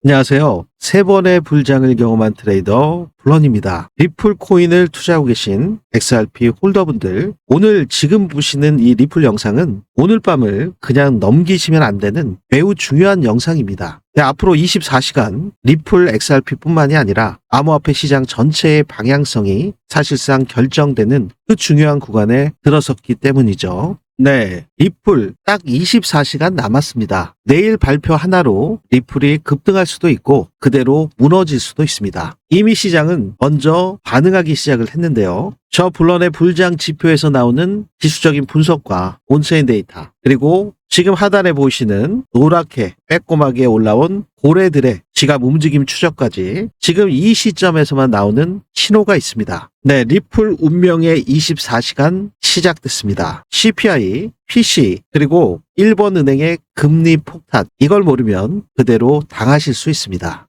안녕하세요. 세 번의 불장을 경험한 트레이더 블런입니다. 리플 코인을 투자하고 계신 XRP 홀더분들, 오늘 지금 보시는 이 리플 영상은 오늘 밤을 그냥 넘기시면 안 되는 매우 중요한 영상입니다. 앞으로 24시간 리플 XRP뿐만이 아니라 암호화폐 시장 전체의 방향성이 사실상 결정되는 그 중요한 구간에 들어섰기 때문이죠. 네, 리플 딱 24시간 남았습니다. 내일 발표 하나로 리플이 급등할 수도 있고 그대로 무너질 수도 있습니다. 이미 시장은 먼저 반응하기 시작을 했는데요. 저 블런의 불장 지표에서 나오는 지수적인 분석과 온체인 데이터, 그리고 지금 하단에 보이시는 노랗게 빼꼼하게 올라온 고래들의 지갑 움직임 추적까지 지금 이 시점에서만 나오는 신호가 있습니다. 네, 리플 운명의 24시간 시작됐습니다. CPI, PC, 그리고 일본은행의 금리 폭탄, 이걸 모르면 그대로 당하실 수 있습니다.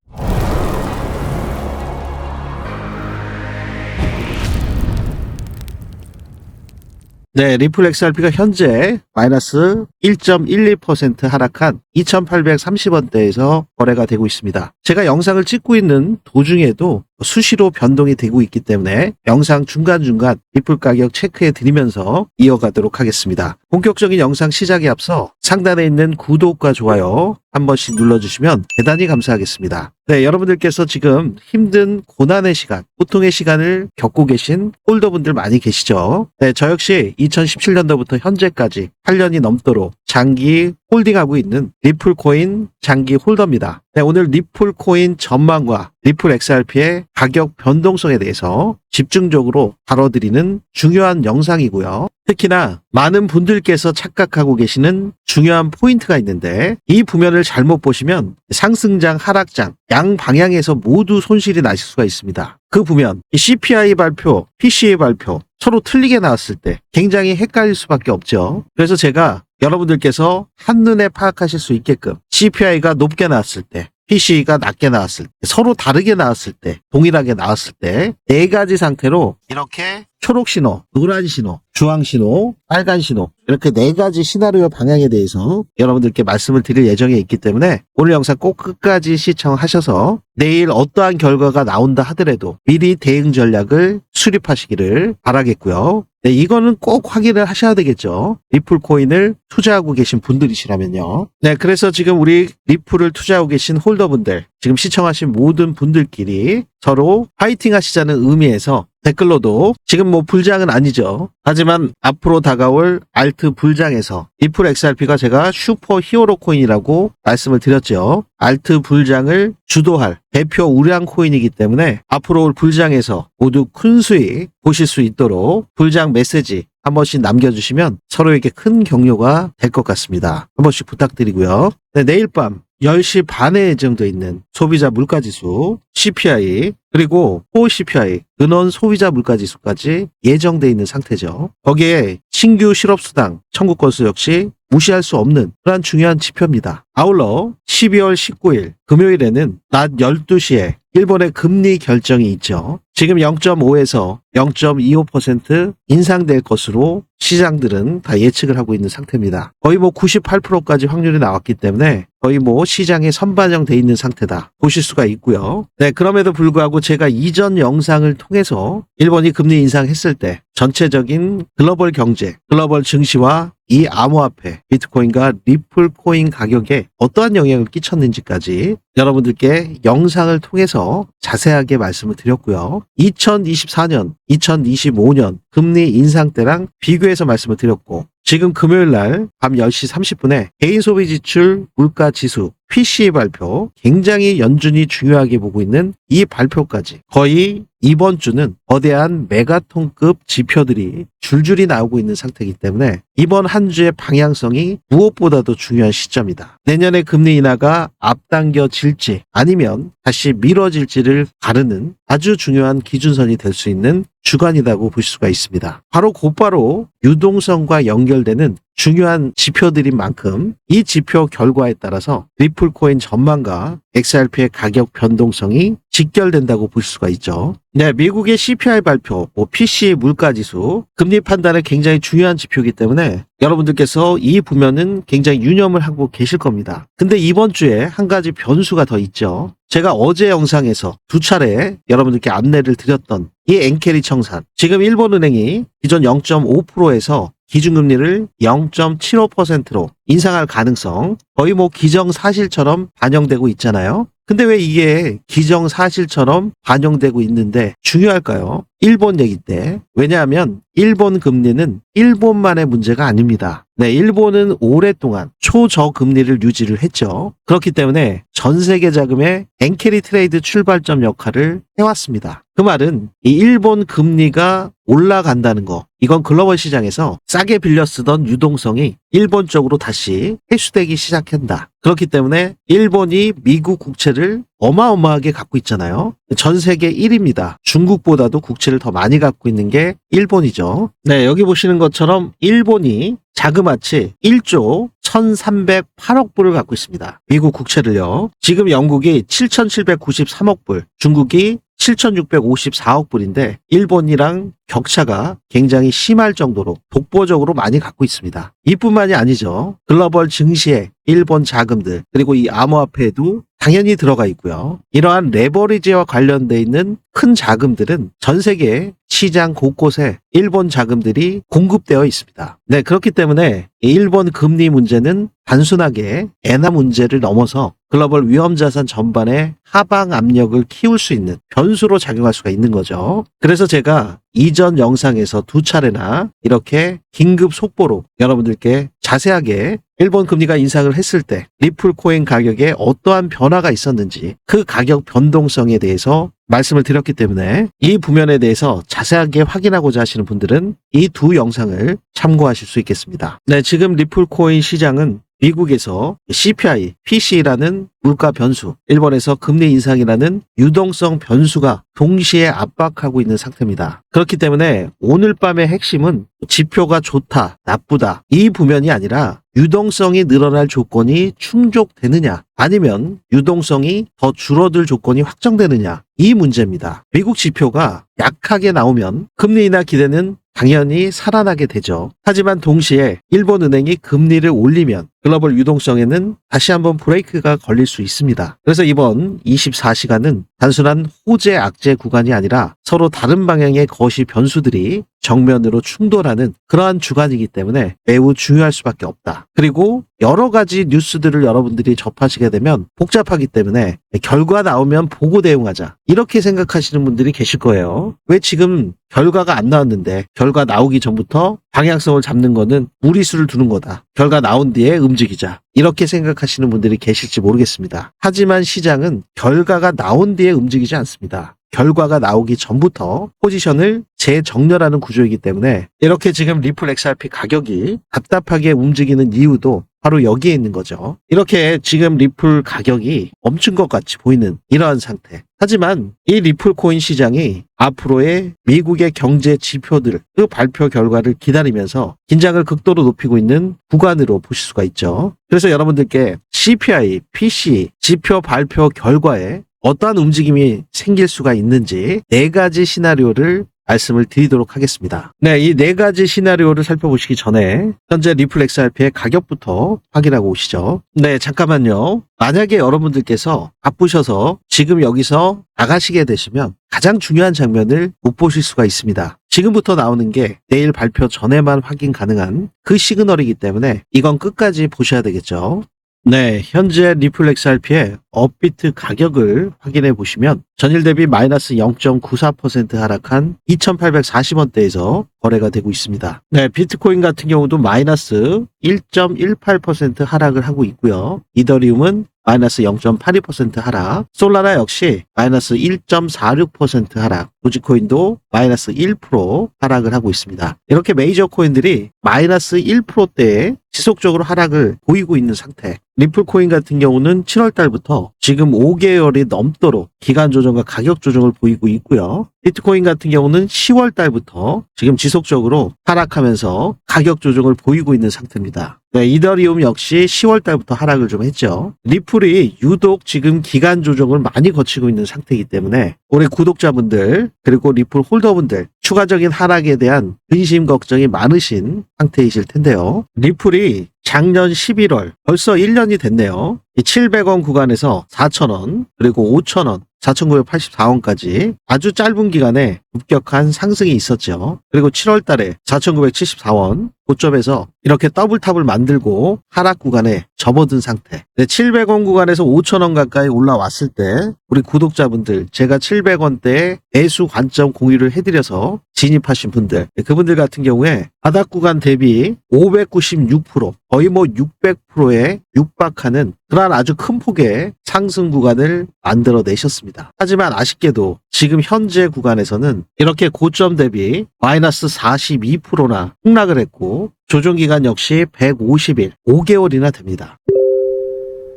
네, 리플 XRP가 현재 마이너스 1.12% 하락한 2,830원대에서 거래가 되고 있습니다. 제가 영상을 찍고 있는 도중에도 수시로 변동이 되고 있기 때문에 영상 중간중간 리플 가격 체크해 드리면서 이어가도록 하겠습니다. 본격적인 영상 시작에 앞서 상단에 있는 구독과 좋아요 한 번씩 눌러주시면 대단히 감사하겠습니다. 네, 여러분들께서 지금 힘든 고난의 시간, 고통의 시간을 겪고 계신 홀더분들 많이 계시죠? 네, 저 역시 2017년도부터 현재까지 8년이 넘도록 장기 홀딩하고 있는 리플 코인 장기 홀더입니다. 네, 오늘 리플 코인 전망과 리플 XRP의 가격 변동성에 대해서 집중적으로 다뤄드리는 중요한 영상이고요. 특히나 많은 분들께서 착각하고 계시는 중요한 포인트가 있는데, 이 부면을 잘못 보시면 상승장, 하락장, 양 방향에서 모두 손실이 나실 수가 있습니다. 그 부면, CPI 발표, PCA 발표 서로 틀리게 나왔을 때 굉장히 헷갈릴 수밖에 없죠. 그래서 제가 여러분들께서 한눈에 파악하실 수 있게끔 CPI가 높게 나왔을 때, PC가 낮게 나왔을 때, 서로 다르게 나왔을 때, 동일하게 나왔을 때 네 가지 상태로 이렇게 초록 신호, 노란 신호, 주황 신호, 빨간 신호, 이렇게 네 가지 시나리오 방향에 대해서 여러분들께 말씀을 드릴 예정에 있기 때문에 오늘 영상 꼭 끝까지 시청하셔서 내일 어떠한 결과가 나온다 하더라도 미리 대응 전략을 수립하시기를 바라겠고요. 네, 이거는 꼭 확인을 하셔야 되겠죠. 리플 코인을 투자하고 계신 분들이시라면요. 네, 그래서 지금 우리 리플을 투자하고 계신 홀더분들, 지금 시청하신 모든 분들끼리 서로 파이팅 하시자는 의미에서 댓글로도 지금 뭐 불장은 아니죠. 하지만 앞으로 다가올 알트 불장에서 리플 XRP가 제가 슈퍼 히어로 코인이라고 말씀을 드렸죠. 알트 불장을 주도할 대표 우량 코인이기 때문에 앞으로 올 불장에서 모두 큰 수익 보실 수 있도록 불장 메시지 한 번씩 남겨주시면 서로에게 큰 격려가 될 것 같습니다. 한 번씩 부탁드리고요. 네, 내일 밤 10시 반에 예정되어 있는 소비자 물가지수, CPI, 그리고 코어 CPI, 근원 소비자 물가지수까지 예정되어 있는 상태죠. 거기에 신규 실업수당 청구 건수 역시 무시할 수 없는 그러한 중요한 지표입니다. 아울러 12월 19일 금요일에는 낮 12시에 일본의 금리 결정이 있죠. 지금 0.5에서 0.25% 인상될 것으로 시장들은 다 예측을 하고 있는 상태입니다. 거의 뭐 98%까지 확률이 나왔기 때문에 거의 뭐 시장에 선반영돼 있는 상태다 보실 수가 있고요. 네, 그럼에도 불구하고 제가 이전 영상을 통해서 일본이 금리 인상했을 때 전체적인 글로벌 경제, 글로벌 증시와 이 암호화폐, 비트코인과 리플 코인 가격에 어떠한 영향을 끼쳤는지까지 여러분들께 영상을 통해서 자세하게 말씀을 드렸고요. 2024년, 2025년 금리 인상 때랑 비교해서 말씀을 드렸고, 지금 금요일 날 밤 10시 30분에 개인 소비 지출 물가 지수 PCA 발표, 굉장히 연준이 중요하게 보고 있는 이 발표까지 거의 이번 주는 거대한 메가톤급 지표들이 줄줄이 나오고 있는 상태이기 때문에 이번 한 주의 방향성이 무엇보다도 중요한 시점이다. 내년의 금리 인하가 앞당겨질지 아니면 다시 미뤄질지를 가르는 아주 중요한 기준선이 될 수 있는 주간이라고 볼 수가 있습니다. 바로 곧바로 유동성과 연결되는 중요한 지표들인 만큼 이 지표 결과에 따라서 리플 코인 전망과 XRP의 가격 변동성이 직결된다고 볼 수가 있죠. 네, 미국의 CPI 발표, PCE 물가지수, 금리 판단에 굉장히 중요한 지표이기 때문에 여러분들께서 이 부면은 굉장히 유념을 하고 계실 겁니다. 근데 이번 주에 한 가지 변수가 더 있죠. 제가 어제 영상에서 두 차례 여러분들께 안내를 드렸던 이 엔케리 청산. 지금 일본은행이 기존 0.5%에서 기준금리를 0.75%로 인상할 가능성 거의 기정사실처럼 반영되고 있잖아요. 근데 왜 이게 기정사실처럼 반영되고 있는데 중요할까요? 일본 얘기 때. 왜냐하면 일본 금리는 일본만의 문제가 아닙니다. 네, 일본은 오랫동안 초저금리를 유지를 했죠. 그렇기 때문에 전 세계 자금의 엔캐리 트레이드 출발점 역할을 해왔습니다. 그 말은 이 일본 금리가 올라간다는 거, 이건 글로벌 시장에서 싸게 빌려 쓰던 유동성이 일본 쪽으로 다시 회수되기 시작한다. 그렇기 때문에 일본이 미국 국채를 어마어마하게 갖고 있잖아요. 전 세계 1위입니다. 중국보다도 국채를 더 많이 갖고 있는 게 일본이죠. 네, 여기 보시는 것처럼 일본이 자그마치 1조 1308억 불을 갖고 있습니다. 미국 국채를요. 지금 영국이 7793억 불, 중국이 7654억 불인데 일본이랑 격차가 굉장히 심할 정도로 독보적으로 많이 갖고 있습니다. 이뿐만이 아니죠. 글로벌 증시에 일본 자금들 그리고 이 암호화폐에도 당연히 들어가 있고요. 이러한 레버리지와 관련돼 있는 큰 자금들은 전 세계 시장 곳곳에 일본 자금들이 공급되어 있습니다. 네, 그렇기 때문에 일본 금리 문제는 단순하게 엔화 문제를 넘어서 글로벌 위험자산 전반에 하방 압력을 키울 수 있는 변수로 작용할 수가 있는 거죠. 그래서 제가 이전 영상에서 두 차례나 이렇게 긴급 속보로 여러분들께 자세하게 일본 금리가 인상을 했을 때 리플 코인 가격에 어떠한 변화가 있었는지 그 가격 변동성에 대해서 말씀을 드렸기 때문에 이 부면에 대해서 자세하게 확인하고자 하시는 분들은 이 두 영상을 참고하실 수 있겠습니다. 네, 지금 리플 코인 시장은 미국에서 CPI, PCE라는 물가 변수, 일본에서 금리 인상이라는 유동성 변수가 동시에 압박하고 있는 상태입니다. 그렇기 때문에 오늘 밤의 핵심은 지표가 좋다, 나쁘다 이 부면이 아니라 유동성이 늘어날 조건이 충족되느냐 아니면 유동성이 더 줄어들 조건이 확정되느냐 이 문제입니다. 미국 지표가 약하게 나오면 금리 인하 기대는 당연히 살아나게 되죠. 하지만 동시에 일본은행이 금리를 올리면 글로벌 유동성에는 다시 한번 브레이크가 걸릴 수 있습니다. 그래서 이번 24시간은 단순한 호재 악재 구간이 아니라 서로 다른 방향의 거시 변수들이 정면으로 충돌하는 그러한 주간이기 때문에 매우 중요할 수밖에 없다. 그리고 여러 가지 뉴스들을 여러분들이 접하시게 되면 복잡하기 때문에 결과 나오면 보고 대응하자 이렇게 생각하시는 분들이 계실 거예요. 왜 지금 결과가 안 나왔는데 결과 나오기 전부터 방향성을 잡는 거는 무리수를 두는 거다. 결과 나온 뒤에 움직이자. 이렇게 생각하시는 분들이 계실지 모르겠습니다. 하지만 시장은 결과가 나온 뒤에 움직이지 않습니다. 결과가 나오기 전부터 포지션을 재정렬하는 구조이기 때문에 이렇게 지금 리플 XRP 가격이 답답하게 움직이는 이유도 바로 여기에 있는 거죠. 이렇게 지금 리플 가격이 멈춘 것 같이 보이는 이러한 상태. 하지만 이 리플 코인 시장이 앞으로의 미국의 경제 지표들 그 발표 결과를 기다리면서 긴장을 극도로 높이고 있는 구간으로 보실 수가 있죠. 그래서 여러분들께 CPI, PCE 지표 발표 결과에 어떠한 움직임이 생길 수가 있는지 4가지 시나리오를 말씀을 드리도록 하겠습니다. 네, 이 4가지 시나리오를 살펴보시기 전에 현재 리플 XRP의 가격부터 확인하고 오시죠. 네, 잠깐만요. 만약에 여러분들께서 바쁘셔서 지금 여기서 나가시게 되시면 가장 중요한 장면을 못 보실 수가 있습니다. 지금부터 나오는 게 내일 발표 전에만 확인 가능한 그 시그널이기 때문에 이건 끝까지 보셔야 되겠죠. 네, 현재 리플 XRP의 업비트 가격을 확인해 보시면 전일 대비 마이너스 0.94% 하락한 2,840원대에서 거래가 되고 있습니다. 네, 비트코인 같은 경우도 마이너스 1.18% 하락을 하고 있고요. 이더리움은 마이너스 0.82% 하락, 솔라나 역시 마이너스 1.46% 하락, 도지코인도 마이너스 1% 하락을 하고 있습니다. 이렇게 메이저 코인들이 마이너스 1%대에 지속적으로 하락을 보이고 있는 상태. 리플 코인 같은 경우는 7월 달부터 지금 5개월이 넘도록 기간 조정과 가격 조정을 보이고 있고요. 비트코인 같은 경우는 10월 달부터 지금 지속적으로 하락하면서 가격 조정을 보이고 있는 상태입니다. 네, 이더리움 역시 10월 달부터 하락을 좀 했죠. 리플이 유독 지금 기간 조정을 많이 거치고 있는 상태이기 때문에 우리 구독자분들 그리고 리플 홀더분들 추가적인 하락에 대한 근심 걱정이 많으신 상태이실 텐데요. 리플이 작년 11월 벌써 1년이 됐네요. 700원 구간에서 4,000원 그리고 5,000원 4,984원까지 아주 짧은 기간에 급격한 상승이 있었죠. 그리고 7월 달에 4,974원 고점에서 이렇게 더블탑을 만들고 하락 구간에 접어든 상태. 700원 구간에서 5,000원 가까이 올라왔을 때 우리 구독자분들 제가 700원대에 매수 관점 공유를 해드려서 진입하신 분들 그분들 같은 경우에 바닥 구간 대비 596% 거의 뭐 600%에 육박하는 그러한 아주 큰 폭의 상승 구간을 만들어내셨습니다. 하지만 아쉽게도 지금 현재 구간에서는 이렇게 고점 대비 마이너스 42%나 폭락을 했고 조정기간 역시 150일, 5개월이나 됩니다.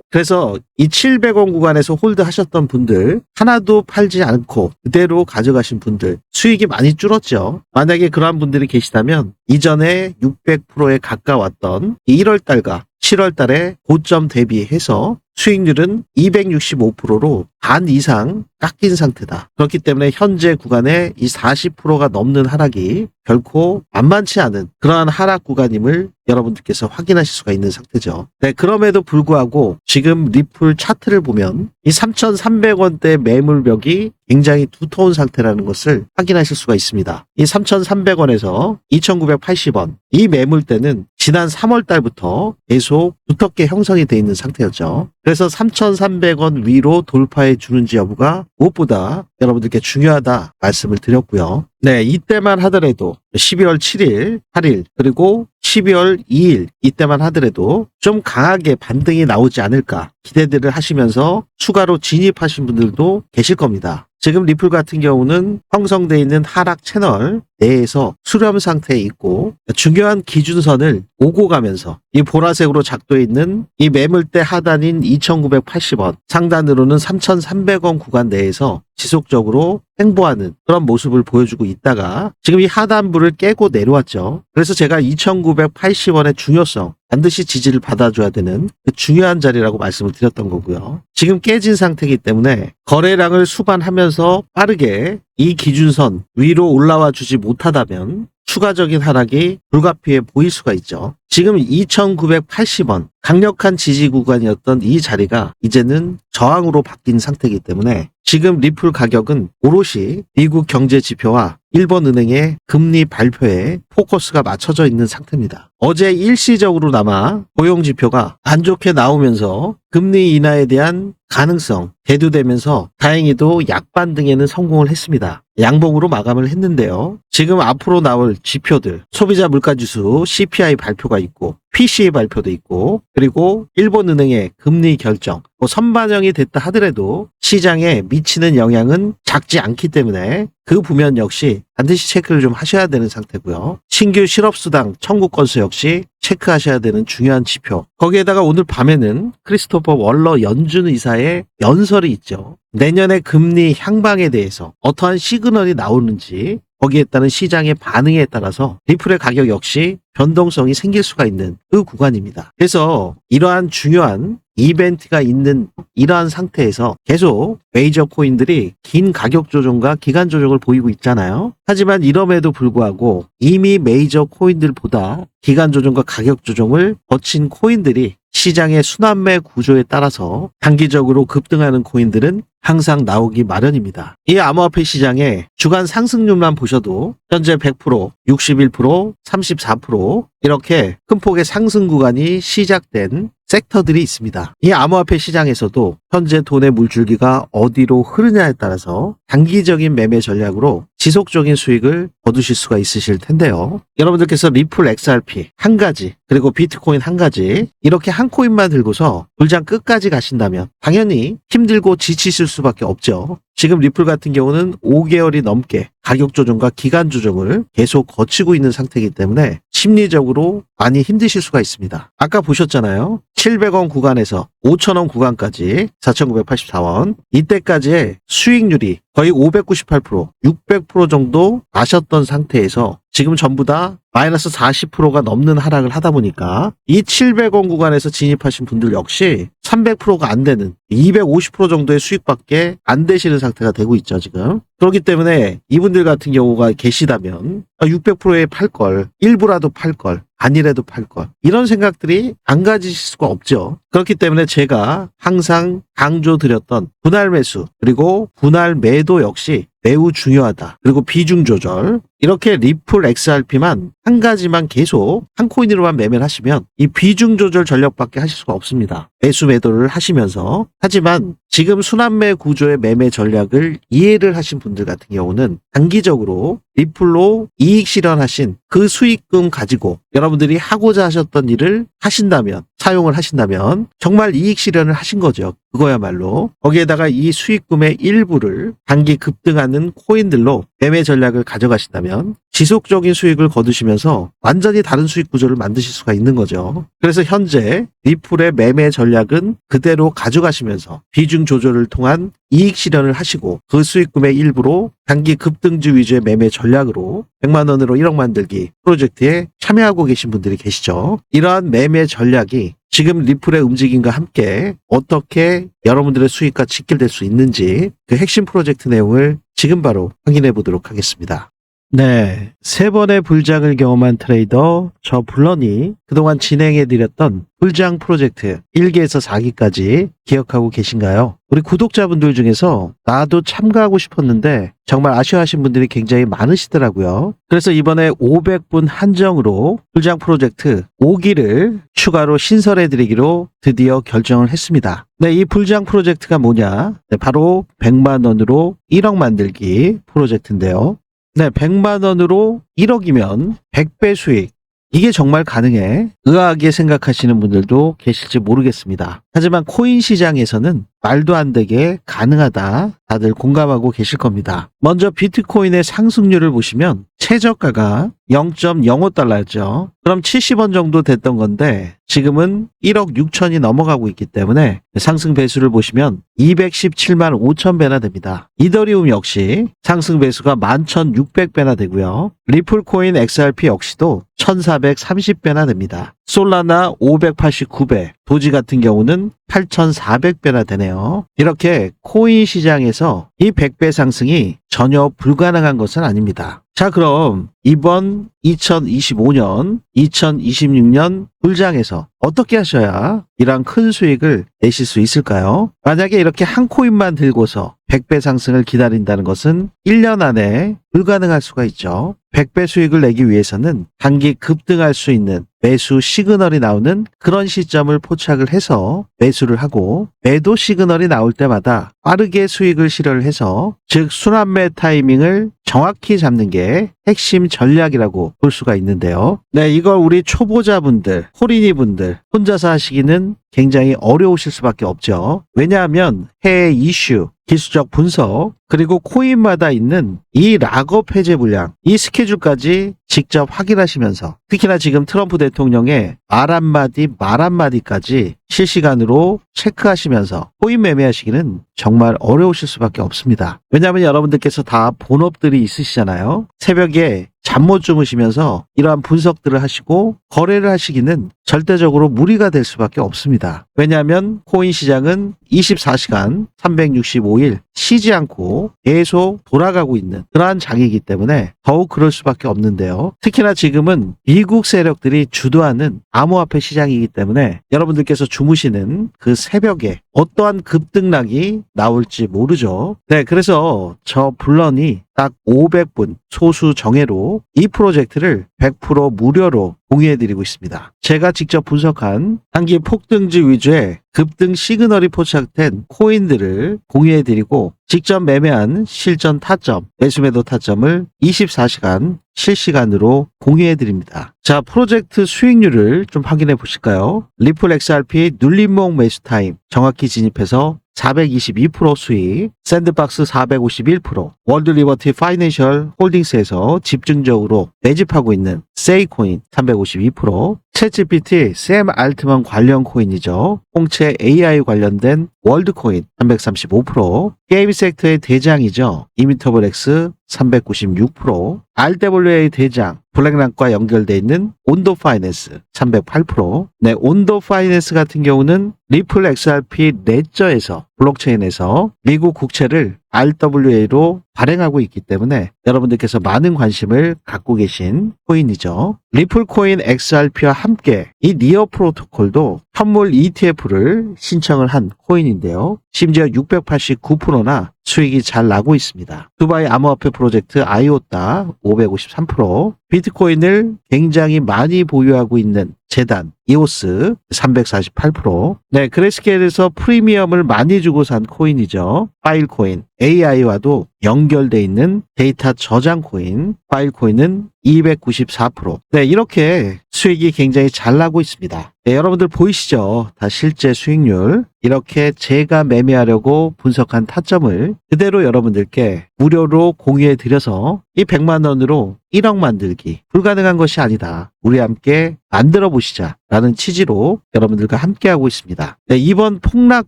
그래서 이 700원 구간에서 홀드 하셨던 분들 하나도 팔지 않고 그대로 가져가신 분들 수익이 많이 줄었죠. 만약에 그러한 분들이 계시다면 이전에 600%에 가까웠던 1월 달과 7월 달에 고점 대비해서 수익률은 265%로 반 이상 깎인 상태다. 그렇기 때문에 현재 구간에 이 40%가 넘는 하락이 결코 만만치 않은 그러한 하락 구간임을 여러분들께서 확인하실 수가 있는 상태죠. 네, 그럼에도 불구하고 지금 리플 차트를 보면 이 3,300원대 매물벽이 굉장히 두터운 상태라는 것을 확인하실 수가 있습니다. 이 3,300원에서 2,980원 이 매물대는 지난 3월 달부터 계속 두텁게 형성이 되어 있는 상태였죠. 그래서 3,300원 위로 돌파해 주는지 여부가 무엇보다 여러분들께 중요하다 말씀을 드렸고요. 네, 이때만 하더라도 12월 7일, 8일 그리고 12월 2일 이때만 하더라도 좀 강하게 반등이 나오지 않을까 기대들을 하시면서 추가로 진입하신 분들도 계실 겁니다. 지금 리플 같은 경우는 형성되어 있는 하락 채널 내에서 수렴 상태에 있고 중요한 기준선을 오고 가면서 이 보라색으로 작도해 있는 이 매물대 하단인 2,980원 상단으로는 3,300원 구간 내에서 지속적으로 횡보하는 그런 모습을 보여주고 있다가 지금 이 하단부를 깨고 내려왔죠. 그래서 제가 2,980원의 중요성 반드시 지지를 받아줘야 되는 그 중요한 자리라고 말씀을 드렸던 거고요. 지금 깨진 상태이기 때문에 거래량을 수반하면서 빠르게 이 기준선 위로 올라와 주지 못하다면 추가적인 하락이 불가피해 보일 수가 있죠. 지금 2,980원 강력한 지지 구간이었던 이 자리가 이제는 저항으로 바뀐 상태이기 때문에 지금 리플 가격은 오롯이 미국 경제 지표와 일본은행의 금리 발표에 포커스가 맞춰져 있는 상태입니다. 어제 일시적으로나마 고용 지표가 안 좋게 나오면서 금리 인하에 대한 가능성 대두되면서 다행히도 약반등에는 성공을 했습니다. 양봉으로 마감을 했는데요. 지금 앞으로 나올 지표들 소비자 물가지수 CPI 발표가 있고 PCE 발표도 있고 그리고 일본은행의 금리 결정 선반영이 됐다 하더라도 시장에 미치는 영향은 작지 않기 때문에 그 부면 역시 반드시 체크를 좀 하셔야 되는 상태고요. 신규 실업수당 청구 건수 역시 체크하셔야 되는 중요한 지표. 거기에다가 오늘 밤에는 크리스토퍼 월러 연준 의사의 연설이 있죠. 내년의 금리 향방에 대해서 어떠한 시그널이 나오는지 거기에 따른 시장의 반응에 따라서 리플의 가격 역시 변동성이 생길 수가 있는 그 구간입니다. 그래서 이러한 중요한 이벤트가 있는 이러한 상태에서 계속 메이저 코인들이 긴 가격 조정과 기간 조정을 보이고 있잖아요. 하지만 이럼에도 불구하고 이미 메이저 코인들보다 기간 조정과 가격 조정을 거친 코인들이 시장의 순환매 구조에 따라서 단기적으로 급등하는 코인들은 항상 나오기 마련입니다. 이 암호화폐 시장의 주간 상승률만 보셔도 현재 100%, 61%, 34% 이렇게 큰 폭의 상승 구간이 시작된 섹터들이 있습니다. 이 암호화폐 시장에서도 현재 돈의 물줄기가 어디로 흐르냐에 따라서 단기적인 매매 전략으로 지속적인 수익을 거두실 수가 있으실 텐데요. 여러분들께서 리플 XRP 한 가지, 그리고 비트코인 한 가지, 이렇게 한 코인만 들고서 불장 끝까지 가신다면 당연히 힘들고 지치실 수밖에 없죠. 지금 리플 같은 경우는 5개월이 넘게 가격 조정과 기간 조정을 계속 거치고 있는 상태이기 때문에 심리적으로 많이 힘드실 수가 있습니다. 아까 보셨잖아요. 700원 구간에서 5,000원 구간까지 4,984원, 이때까지의 수익률이 거의 598%, 600% 정도 나셨던 상태에서 지금 전부 다 마이너스 40%가 넘는 하락을 하다 보니까 이 700원 구간에서 진입하신 분들 역시 300%가 안 되는 250% 정도의 수익밖에 안 되시는 상태가 되고 있죠, 지금. 그렇기 때문에 이분들 같은 경우가 계시다면 600%에 팔 걸, 일부라도 팔 걸, 아니라도 팔 걸, 이런 생각들이 안 가지실 수가 없죠. 그렇기 때문에 제가 항상 강조드렸던 분할 매수 그리고 분할 매도 역시 매우 중요하다. 그리고 비중 조절, 이렇게 리플 XRP만 한 가지만 계속 한 코인으로만 매매를 하시면 이 비중 조절 전략밖에 하실 수가 없습니다. 매수 매도를 하시면서. 하지만 지금 순환매 구조의 매매 전략을 이해를 하신 분들 같은 경우는 단기적으로 리플로 이익 실현하신 그 수익금 가지고 여러분들이 하고자 하셨던 일을 하신다면, 사용을 하신다면 정말 이익 실현을 하신 거죠. 그거야말로. 거기에다가 이 수익금의 일부를 단기 급등하는 코인들로 매매 전략을 가져가신다면 지속적인 수익을 거두시면서 완전히 다른 수익 구조를 만드실 수가 있는 거죠. 그래서 현재 리플의 매매 전략은 그대로 가져가시면서 비중 조절을 통한 이익 실현을 하시고 그 수익금의 일부로 단기 급등주 위주의 매매 전략으로 100만 원으로 1억 만들기 프로젝트에 참여하고 계신 분들이 계시죠. 이러한 매매 전략이 지금 리플의 움직임과 함께 어떻게 여러분들의 수익과 직결될 수 있는지 그 핵심 프로젝트 내용을 지금 바로 확인해 보도록 하겠습니다. 네, 3번의 불장을 경험한 트레이더 저 블런이 그동안 진행해드렸던 불장 프로젝트 1기에서 4기까지 기억하고 계신가요? 우리 구독자분들 중에서 나도 참가하고 싶었는데 정말 아쉬워하신 분들이 굉장히 많으시더라고요. 그래서 이번에 500분 한정으로 불장 프로젝트 5기를 추가로 신설해드리기로 드디어 결정을 했습니다. 네, 이 불장 프로젝트가 뭐냐? 네, 바로 100만 원으로 1억 만들기 프로젝트인데요. 네, 100만 원으로 1억이면 100배 수익. 이게 정말 가능해? 의아하게 생각하시는 분들도 계실지 모르겠습니다. 하지만 코인 시장에서는 말도 안 되게 가능하다. 다들 공감하고 계실 겁니다. 먼저 비트코인의 상승률을 보시면 최저가가 0.05달러였죠. 그럼 70원 정도 됐던 건데 지금은 1억 6천이 넘어가고 있기 때문에 상승 배수를 보시면 217만 5천 배나 됩니다. 이더리움 역시 상승 배수가 11,600배나 되고요. 리플코인 XRP 역시도 1,430배나 됩니다. 솔라나 589배, 도지 같은 경우는 8,400배나 되네요. 이렇게 코인 시장에서 이 100배 상승이 전혀 불가능한 것은 아닙니다. 자, 그럼 이번 2025년, 2026년 불장에서 어떻게 하셔야 이러한 큰 수익을 내실 수 있을까요? 만약에 이렇게 한 코인만 들고서 100배 상승을 기다린다는 것은 1년 안에 불가능할 수가 있죠. 100배 수익을 내기 위해서는 단기 급등할 수 있는 매수 시그널이 나오는 그런 시점을 포착을 해서 매수를 하고 매도 시그널이 나올 때마다 빠르게 수익을 실현을 해서 즉 순환매 타이밍을 정확히 잡는 게 핵심 전략이라고 볼 수가 있는데요. 네, 이걸 우리 초보자분들, 호린이분들 혼자서 하시기는 굉장히 어려우실 수밖에 없죠. 왜냐하면 해외 이슈, 기술적 분석, 그리고 코인마다 있는 이 락업 해제 물량, 이 스케줄까지 직접 확인하시면서 특히나 지금 트럼프 대통령의 말 한마디까지 실시간으로 체크하시면서 코인 매매하시기는 정말 어려우실 수밖에 없습니다. 왜냐하면 여러분들께서 다 본업들이 있으시잖아요. 새벽에 잠 못 주무시면서 이러한 분석들을 하시고 거래를 하시기는 절대적으로 무리가 될 수밖에 없습니다. 왜냐하면 코인 시장은 24시간 365일 쉬지 않고 계속 돌아가고 있는 그러한 장이기 때문에 더욱 그럴 수밖에 없는데요. 특히나 지금은 미국 세력들이 주도하는 암호화폐 시장이기 때문에 여러분들께서 주무시는 그 새벽에 어떠한 급등락이 나올지 모르죠. 네, 그래서 저 블런이 딱 500분 소수 정예로 이 프로젝트를 100% 무료로 공유해드리고 있습니다. 제가 직접 분석한 단기 폭등주 위주의 급등 시그널이 포착된 코인들을 공유해드리고 직접 매매한 실전 타점, 매수매도 타점을 24시간 실시간으로 공유해드립니다. 자, 프로젝트 수익률을 좀 확인해 보실까요? 리플 XRP 눌림목 매수 타임 정확히 진입해서 422% 수익, 샌드박스 451%, 월드 리버티 파이낸셜 홀딩스에서 집중적으로 매집하고 있는 세이코인 352%, 챗GPT, 샘 알트만 관련 코인이죠. 홍채 AI 관련된 월드코인 335%, 게임 섹터의 대장이죠. 이미터블엑스 396%, RWA 대장 블랙락과 연결되어 있는 온도 파이낸스 308%. 네, 온도 파이낸스 같은 경우는 리플 XRP 레저에서 블록체인에서 미국 국채를 RWA로 발행하고 있기 때문에 여러분들께서 많은 관심을 갖고 계신 코인이죠. 리플코인 XRP와 함께 이 니어 프로토콜도 현물 ETF를 신청을 한 코인인데요. 심지어 689%나 수익이 잘 나고 있습니다. 두바이 암호화폐 프로젝트 아이오타 553%, 비트코인을 굉장히 많이 보유하고 있는 재단 이오스 348%. 네, 그레스케일에서 프리미엄을 많이 주고 산 코인이죠. 파일코인 AI와도 연결돼 있는 데이터 저장 코인 파일코인은 294%. 네, 이렇게 수익이 굉장히 잘 나고 있습니다. 네, 여러분들 보이시죠? 다 실제 수익률. 이렇게 제가 매매하려고 분석한 타점을 그대로 여러분들께 무료로 공유해 드려서 이 100만 원으로 1억 만들기 불가능한 것이 아니다. 우리 함께 만들어 보시자 라는 취지로 여러분들과 함께 하고 있습니다. 네, 이번 폭락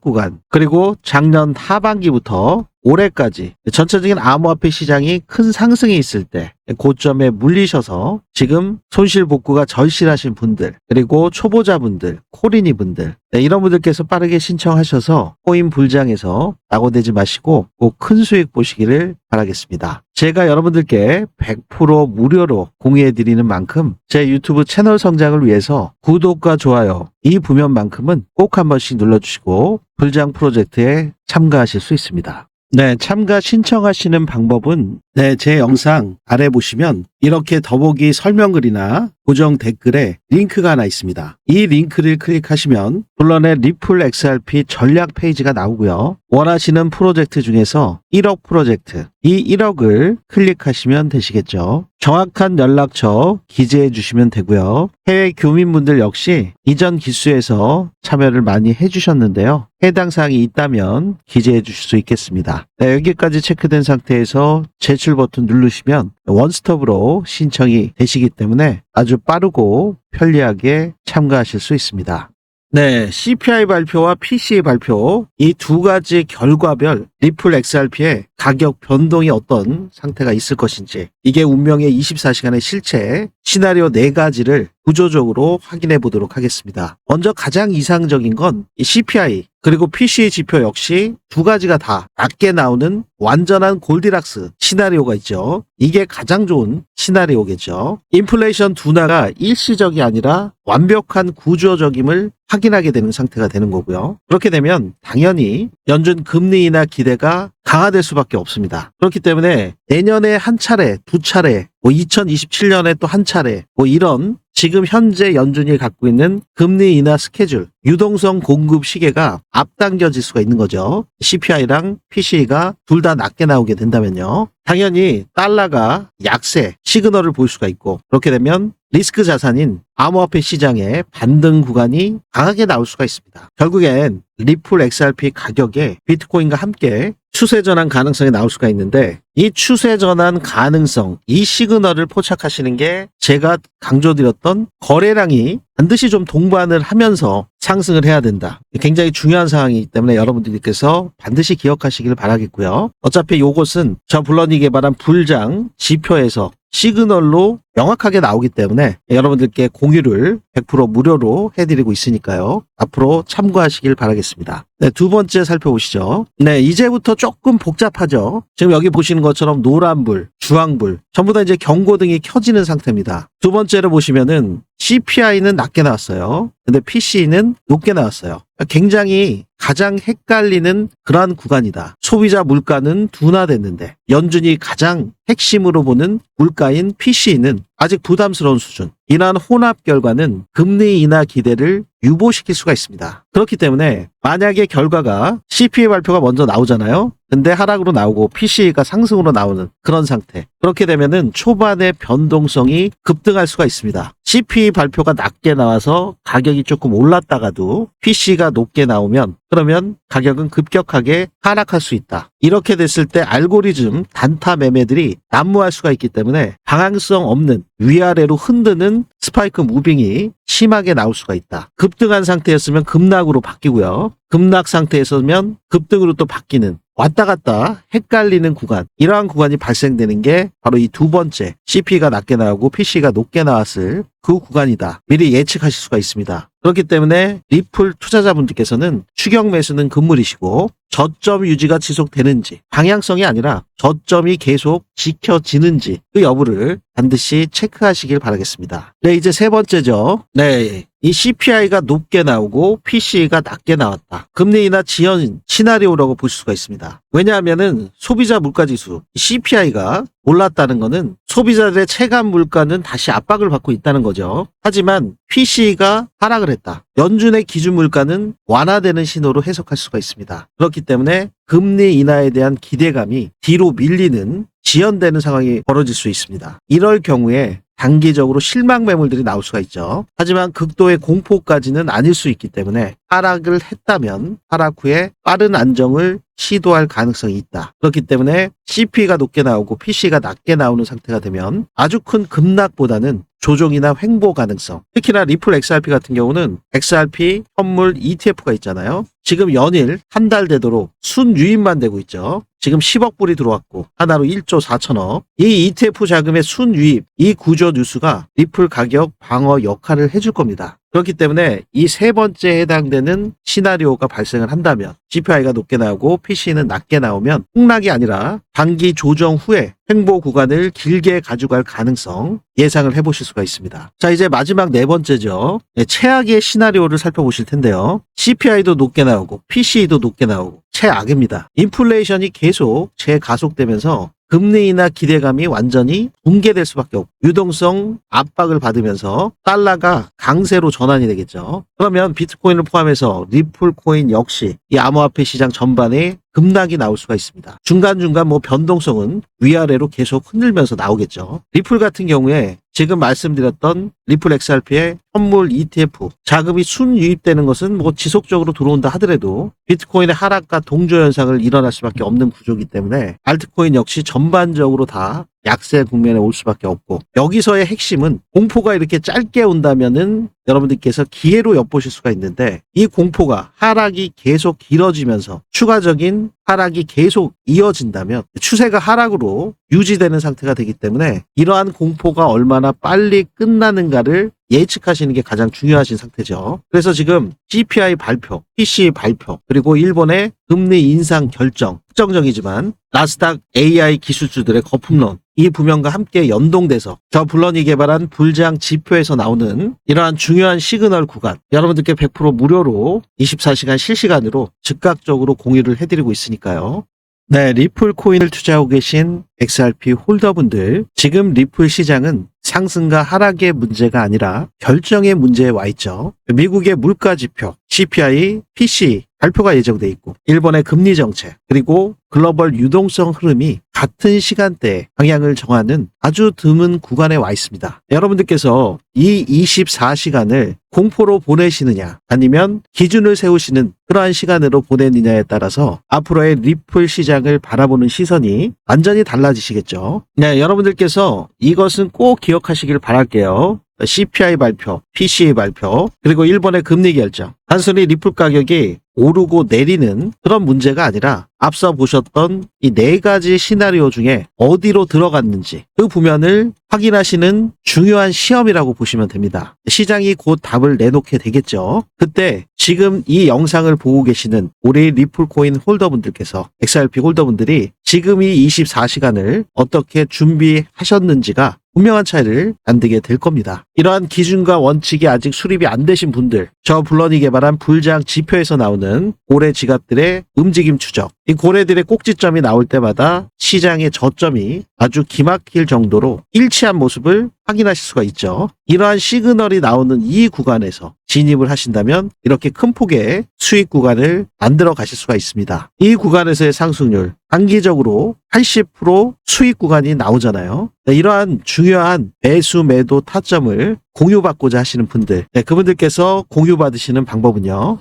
구간 그리고 작년 하반기부터 올해까지 전체적인 암호화폐 시장이 큰 상승이 있을 때 고점에 물리셔서 지금 손실 복구가 절실하신 분들 그리고 초보자분들, 코리니 분들 네, 이런 분들께서 빠르게 신청하셔서 코인 불장에서 낙오되지 마시고 꼭 큰 수익 보시기를 바라겠습니다. 제가 여러분들께 100% 무료로 공유해 드리는 만큼 제 유튜브 채널 성장을 위해서 구독과 좋아요 이 부면만큼은 꼭 한 번씩 눌러주시고 불장 프로젝트에 참가하실 수 있습니다. 네, 참가 신청하시는 방법은 제 영상 아래 보시면 이렇게 더보기 설명글이나 고정 댓글에 링크가 하나 있습니다. 이 링크를 클릭하시면 본론의 리플 XRP 전략 페이지가 나오고요. 원하시는 프로젝트 중에서 1억 프로젝트, 이 1억을 클릭하시면 되시겠죠. 정확한 연락처 기재해 주시면 되고요. 해외 교민분들 역시 이전 기수에서 참여를 많이 해주셨는데요. 해당 사항이 있다면 기재해 주실 수 있겠습니다. 네, 여기까지 체크된 상태에서 제출 버튼 누르시면 원스톱으로 신청이 되시기 때문에 아주 빠르고 편리하게 참가하실 수 있습니다. 네, CPI 발표와 PCE 발표 이 두 가지 결과별 리플 XRP의 가격 변동이 어떤 상태가 있을 것인지 이게 운명의 24시간의 실체 시나리오 4가지를 구조적으로 확인해 보도록 하겠습니다. 먼저 가장 이상적인 건 이 CPI 그리고 PCE 지표 역시 두 가지가 다 낮게 나오는 완전한 골디락스 시나리오가 있죠. 이게 가장 좋은 시나리오겠죠. 인플레이션 둔화가 일시적이 아니라 완벽한 구조적임을 확인하게 되는 상태가 되는 거고요. 그렇게 되면 당연히 연준 금리 인하 기대가 강화될 수밖에 없습니다. 그렇기 때문에 내년에 한 차례, 두 차례, 2027년에 또 한 차례, 이런 지금 현재 연준이 갖고 있는 금리 인하 스케줄, 유동성 공급 시계가 앞당겨질 수가 있는 거죠. CPI랑 PCE가 둘 다 낮게 나오게 된다면요. 당연히 달러가 약세, 시그널을 보일 수가 있고 그렇게 되면 리스크 자산인 암호화폐 시장의 반등 구간이 강하게 나올 수가 있습니다. 결국엔 리플 XRP 가격에 비트코인과 함께 추세 전환 가능성이 나올 수가 있는데 이 추세 전환 가능성, 이 시그널을 포착하시는 게 제가 강조드렸던 거래량이 반드시 좀 동반을 하면서 상승을 해야 된다. 굉장히 중요한 상황이기 때문에 여러분들께서 반드시 기억하시길 바라겠고요. 어차피 이것은 저 블런이 개발한 불장 지표에서 시그널로 명확하게 나오기 때문에 여러분들께 공유를 100% 무료로 해드리고 있으니까요. 앞으로 참고하시길 바라겠습니다. 네, 두 번째 살펴보시죠. 네, 이제부터 조금 복잡하죠. 지금 여기 보시는 것처럼 노란불, 주황불 전부 다 이제 경고등이 켜지는 상태입니다. 두 번째로 보시면은 CPI는 낮게 나왔어요. 근데 PC는 높게 나왔어요. 굉장히 가장 헷갈리는 그러한 구간이다. 소비자 물가는 둔화됐는데 연준이 가장 핵심으로 보는 물가인 PC는 아직 부담스러운 수준. 이러한 혼합 결과는 금리 인하 기대를 유보시킬 수가 있습니다. 그렇기 때문에 만약에 결과가 CPI 발표가 먼저 나오잖아요. 근데 하락으로 나오고 PC가 상승으로 나오는 그런 상태. 그렇게 되면은 초반에 변동성이 급등할 수가 있습니다. CPI 발표가 낮게 나와서 가격이 조금 올랐다가도 PC가 높게 나오면 그러면 가격은 급격하게 하락할 수 있다. 이렇게 됐을 때 알고리즘 단타 매매들이 난무할 수가 있기 때문에 방향성 없는 위아래로 흔드는 스파이크 무빙이 심하게 나올 수가 있다. 급등한 상태였으면 급락으로 바뀌고요. 급락 상태에서면 급등으로 또 바뀌는 왔다 갔다 헷갈리는 구간, 이러한 구간이 발생되는 게 바로 이 두 번째 CP가 낮게 나오고 PC가 높게 나왔을 그 구간이다. 미리 예측하실 수가 있습니다. 그렇기 때문에 리플 투자자분들께서는 추격 매수는 금물이시고 저점 유지가 지속되는지, 방향성이 아니라 저점이 계속 지켜지는지 그 여부를 반드시 체크하시길 바라겠습니다. 네, 이제 세 번째죠. 네, 이 CPI가 높게 나오고 PC가 낮게 나왔다. 금리 인하 지연 시나리오라고 볼 수가 있습니다. 왜냐하면은 소비자 물가지수 CPI가 올랐다는 것은 소비자들의 체감 물가는 다시 압박을 받고 있다는 거죠. 하지만 PC가 하락을 했다. 연준의 기준 물가는 완화되는 신호로 해석할 수가 있습니다. 그렇기 때문에 금리 인하에 대한 기대감이 뒤로 밀리는 지연되는 상황이 벌어질 수 있습니다. 이럴 경우에 단기적으로 실망 매물들이 나올 수가 있죠. 하지만 극도의 공포까지는 아닐 수 있기 때문에 하락을 했다면 하락 후에 빠른 안정을 시도할 가능성이 있다. 그렇기 때문에 CP가 높게 나오고 PC가 낮게 나오는 상태가 되면 아주 큰 급락보다는 조정이나 횡보 가능성. 특히나 리플 XRP 같은 경우는 XRP 선물 ETF가 있잖아요. 지금 연일 한 달 되도록 순유입만 되고 있죠. 지금 10억 불이 들어왔고 하나로 1조 4천억. 이 ETF 자금의 순유입, 이 구조 뉴스가 리플 가격 방어 역할을 해줄 겁니다. 그렇기 때문에 이 세 번째에 해당되는 시나리오가 발생을 한다면 CPI가 높게 나오고 PC는 낮게 나오면 폭락이 아니라 단기 조정 후에 횡보 구간을 길게 가져갈 가능성 예상을 해보실 수가 있습니다. 자, 이제 마지막 네 번째죠. 최악의 시나리오를 살펴보실 텐데요. CPI도 높게 나오고 PC도 높게 나오고 최악입니다. 인플레이션이 계속 재가속되면서 금리 인하 기대감이 완전히 붕괴될 수밖에 없고 유동성 압박을 받으면서 달러가 강세로 전환이 되겠죠. 그러면 비트코인을 포함해서 리플 코인 역시 이 암호화폐 시장 전반에 급락이 나올 수가 있습니다. 중간중간 변동성은 위아래로 계속 흔들면서 나오겠죠. 리플 같은 경우에 지금 말씀드렸던 리플 XRP의 선물 ETF 자금이 순유입되는 것은 지속적으로 들어온다 하더라도 비트코인의 하락과 동조 현상을 일어날 수밖에 없는 구조이기 때문에 알트코인 역시 전반적으로 다 약세 국면에 올 수밖에 없고 여기서의 핵심은 공포가 이렇게 짧게 온다면은 여러분들께서 기회로 엿보실 수가 있는데 이 공포가 하락이 계속 길어지면서 추가적인 하락이 계속 이어진다면 추세가 하락으로 유지되는 상태가 되기 때문에 이러한 공포가 얼마나 빨리 끝나는가를 예측하시는 게 가장 중요하신 상태죠. 그래서 지금 CPI 발표, PC 발표, 그리고 일본의 금리 인상 결정, 특정적이지만 나스닥 AI 기술주들의 거품론, 이 부면과 함께 연동돼서 저 블런이 개발한 불장 지표에서 나오는 이러한 중요한 시그널 구간, 여러분들께 100% 무료로 24시간 실시간으로 즉각적으로 공유를 해드리고 있으니까요. 네, 리플 코인을 투자하고 계신 XRP 홀더분들, 지금 리플 시장은 상승과 하락의 문제가 아니라 결정의 문제에 와 있죠. 미국의 물가 지표, CPI, PC 발표가 예정돼 있고 일본의 금리 정책, 그리고 글로벌 유동성 흐름이 같은 시간대에 방향을 정하는 아주 드문 구간에 와 있습니다. 여러분들께서 이 24시간을 공포로 보내시느냐 아니면 기준을 세우시는 그러한 시간으로 보내느냐에 따라서 앞으로의 리플 시장을 바라보는 시선이 완전히 달라지시겠죠. 네, 여러분들께서 이것은 꼭 기억하시길 바랄게요. CPI 발표, PCI 발표, 그리고 일본의 금리 결정, 단순히 리플 가격이 오르고 내리는 그런 문제가 아니라 앞서 보셨던 이 네 가지 시나리오 중에 어디로 들어갔는지 그 부면을 확인하시는 중요한 시험이라고 보시면 됩니다. 시장이 곧 답을 내놓게 되겠죠. 그때 지금 이 영상을 보고 계시는 우리 리플코인 홀더분들께서 XRP 홀더분들이 지금 이 24시간을 어떻게 준비하셨는지가 분명한 차이를 만들게 될 겁니다. 이러한 기준과 원칙이 아직 수립이 안 되신 분들, 저 블런이 개발한 불장 지표에서 나오는 고래 지갑들의 움직임 추적, 이 고래들의 꼭지점이 나올 때마다 시장의 저점이 아주 기막힐 정도로 일치한 모습을 확인하실 수가 있죠. 이러한 시그널이 나오는 이 구간에서 진입을 하신다면 이렇게 큰 폭의 수익 구간을 만들어 가실 수가 있습니다. 이 구간에서의 상승률 단기적으로 80% 수익 구간이 나오잖아요. 이러한 중요한 매수 매도 타점을 공유받고자 하시는 분들, 그분들께서 공유받으시는 방법은요.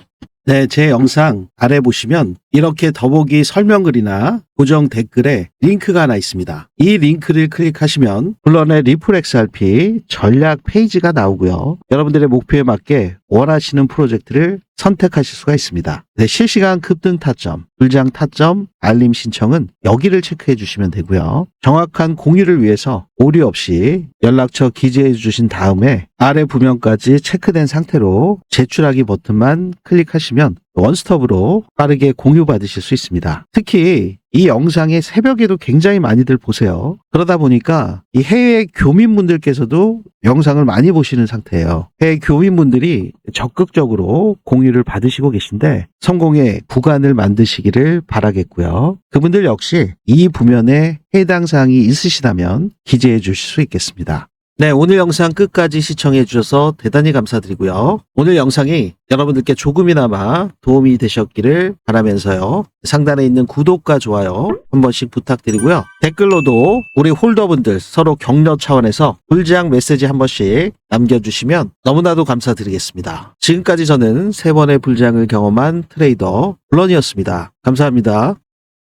제 영상 아래 보시면 이렇게 더보기 설명글이나 고정 댓글에 링크가 하나 있습니다. 이 링크를 클릭하시면 블런의 리플 XRP 전략 페이지가 나오고요. 여러분들의 목표에 맞게 원하시는 프로젝트를 선택하실 수가 있습니다. 실시간 급등 타점, 불장 타점, 알림 신청은 여기를 체크해 주시면 되고요. 정확한 공유를 위해서 오류 없이 연락처 기재해 주신 다음에 아래 부면까지 체크된 상태로 제출하기 버튼만 클릭하시면 원스톱으로 빠르게 공유받으실 수 있습니다. 특히 이 영상의 새벽에도 굉장히 많이들 보세요. 그러다 보니까 이 해외 교민분들께서도 영상을 많이 보시는 상태예요. 해외 교민분들이 적극적으로 공유를 받으시고 계신데 성공의 구간을 만드시기를 바라겠고요. 그분들 역시 이 부면에 해당 사항이 있으시다면 기재해 주실 수 있겠습니다. 오늘 영상 끝까지 시청해 주셔서 대단히 감사드리고요. 오늘 영상이 여러분들께 조금이나마 도움이 되셨기를 바라면서요. 상단에 있는 구독과 좋아요 한 번씩 부탁드리고요. 댓글로도 우리 홀더분들 서로 격려 차원에서 불장 메시지 한 번씩 남겨주시면 너무나도 감사드리겠습니다. 지금까지 저는 3번의 불장을 경험한 트레이더 블런이었습니다. 감사합니다.